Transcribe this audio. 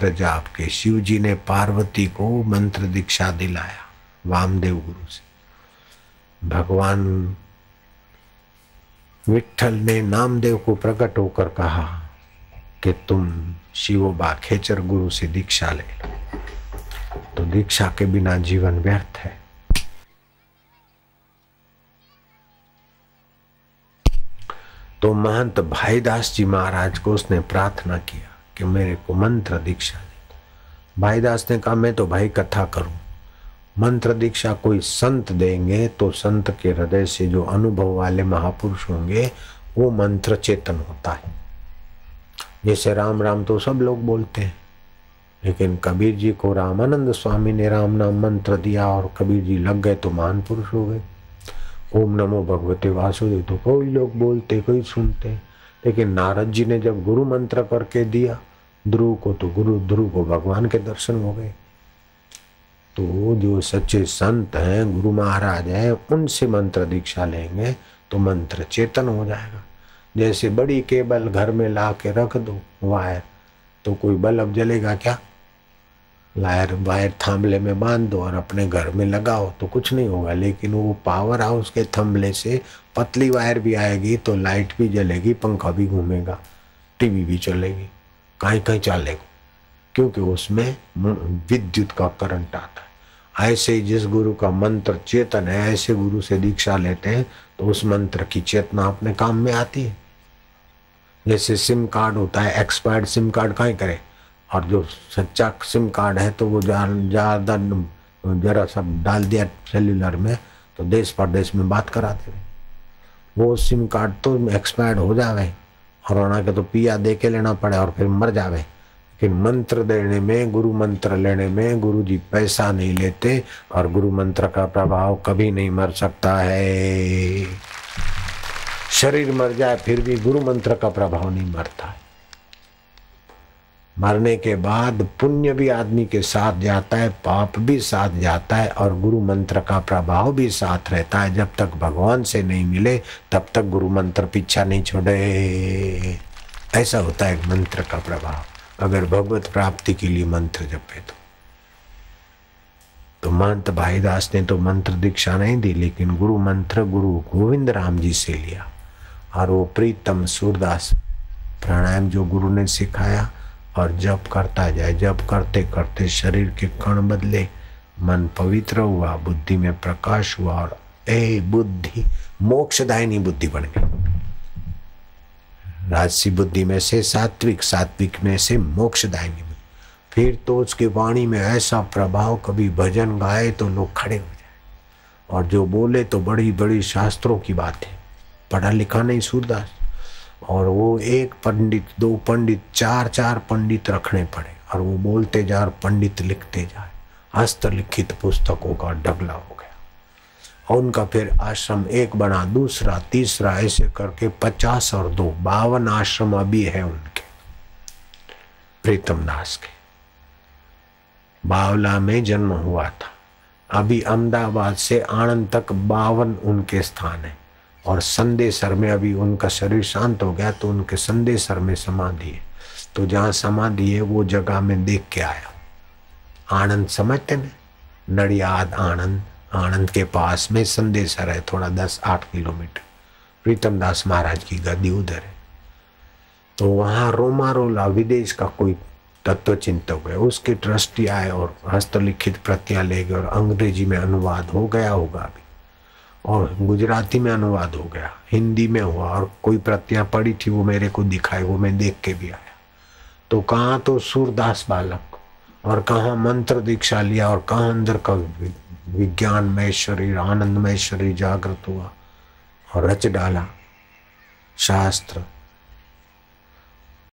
मंत्र जाप के शिव जी ने पार्वती को मंत्र दीक्षा दिलाया वामदेव गुरु से। भगवान विठल ने नामदेव को प्रकट होकर कहा कि तुम शिवोबा खेचर गुरु से दीक्षा ले लो। तो दीक्षा के बिना जीवन व्यर्थ है। तो महंत भाईदास जी महाराज को उसने प्रार्थना किया कि मेरे को मंत्र दीक्षा दे। भाईदास ने कहा मैं तो भाई कथा करूं, मंत्र दीक्षा कोई संत देंगे तो संत के हृदय से जो अनुभव वाले महापुरुष होंगे वो मंत्र चेतन होता है। जैसे राम राम तो सब लोग बोलते हैं, लेकिन कबीर जी को रामानंद स्वामी ने राम नाम मंत्र दिया और कबीर जी लग गए तो महान पुरुष हो गए। ओम नमो भगवते वासुदेव तो कोई लोग बोलते कोई सुनते, लेकिन नारद जी ने जब गुरु मंत्र करके दिया ध्रुव को तो ध्रुव को भगवान के दर्शन हो गए। तो जो सच्चे संत हैं गुरु महाराज हैं उनसे मंत्र दीक्षा लेंगे तो मंत्र चेतन हो जाएगा। जैसे बड़ी केबल घर में ला के रख दो वायर, तो कोई बल्ब जलेगा क्या? वायर थांबले में बांध दो और अपने घर में लगाओ तो कुछ नहीं होगा, लेकिन वो पावर हाउस के थांबले से पतली वायर भी आएगी तो लाइट भी जलेगी, पंखा भी घूमेगा, टीवी भी चलेगी, कहीं कहीं चलेगा, क्योंकि उसमें विद्युत का करंट आता है। ऐसे ही जिस गुरु का मंत्र चेतन है ऐसे गुरु से दीक्षा लेते हैं तो उस मंत्र की चेतना अपने काम में आती है। जैसे सिम कार्ड होता है, एक्सपायर्ड सिम कार्ड कहीं करे, और जो सच्चा सिम कार्ड है तो वो ज़्यादा जरा सब डाल दिया सेल्यूलर में तो देश परदेश में बात कराते हैं। वो सिम कार्ड तो एक्सपायर्ड हो जावे और होना के तो पिया दे के लेना पड़े और फिर मर जावे। लेकिन मंत्र देने में, गुरु मंत्र लेने में गुरु जी पैसा नहीं लेते और गुरु मंत्र का प्रभाव कभी नहीं मर सकता है। शरीर मर जाए फिर भी गुरु मंत्र का प्रभाव नहीं मरता है। मरने के बाद पुण्य भी आदमी के साथ जाता है, पाप भी साथ जाता है और गुरु मंत्र का प्रभाव भी साथ रहता है। जब तक भगवान से नहीं मिले तब तक गुरु मंत्र पीछा नहीं छोड़े। ऐसा होता है मंत्र का प्रभाव। अगर भगवत प्राप्ति के लिए मंत्र जपे तो महंत भाईदास ने तो मंत्र दीक्षा नहीं दी, लेकिन गुरु मंत्र गुरु गोविंद राम जी से लिया और वो प्रीतम सूरदास प्राणायाम जो गुरु ने सिखाया और जप करता जाए। जप करते करते शरीर के कण बदले, मन पवित्र हुआ, बुद्धि में प्रकाश हुआ और बुद्धि मोक्षदायिनी बुद्धि बन गई। राजसी बुद्धि में से सात्विक, सात्विक में से मोक्षदायिनी बुद्धि। फिर तो उसकी वाणी में ऐसा प्रभाव, कभी भजन गाए तो लोग खड़े हो जाए और जो बोले तो बड़ी बड़ी शास्त्रों की बात है। पढ़ा लिखा नहीं सूरदास, और वो एक पंडित, दो पंडित, चार पंडित रखने पड़े और वो बोलते जा और पंडित लिखते जाए। हस्तलिखित पुस्तकों का ढगला हो गया और उनका फिर आश्रम एक बना, दूसरा, तीसरा, ऐसे करके 50 और 2 52 आश्रम अभी है उनके, प्रीतम दास के। बावला में जन्म हुआ था, अभी अहमदाबाद से आनंद तक 52 उनके स्थान है और संदेसर में अभी उनका शरीर शांत हो गया तो उनके संदेसर में समाधि है। तो जहाँ समाधि है वो जगह में देख के आया। आनंद समझते न, नडियाद आनंद, आनंद के पास में संदेसर है, थोड़ा 10-8 किलोमीटर। प्रीतम दास महाराज की गद्दी उधर है। तो वहाँ रोमारोला विदेश का कोई तत्व चिंतक है, उसके ट्रस्टी आए और हस्तलिखित प्रतियां ले गए और अंग्रेजी में अनुवाद हो गया होगा अभी, और गुजराती में अनुवाद हो गया, हिंदी में हुआ, और कोई प्रतियां पड़ी थी वो मेरे को दिखाई, वो मैं देख के भी आया। तो कहाँ तो सूरदास बालक और कहाँ मंत्र दीक्षा लिया और कहाँ अंदर का विज्ञानमय शरीर, आनंदमय शरीर जागृत हुआ और रच डाला शास्त्र।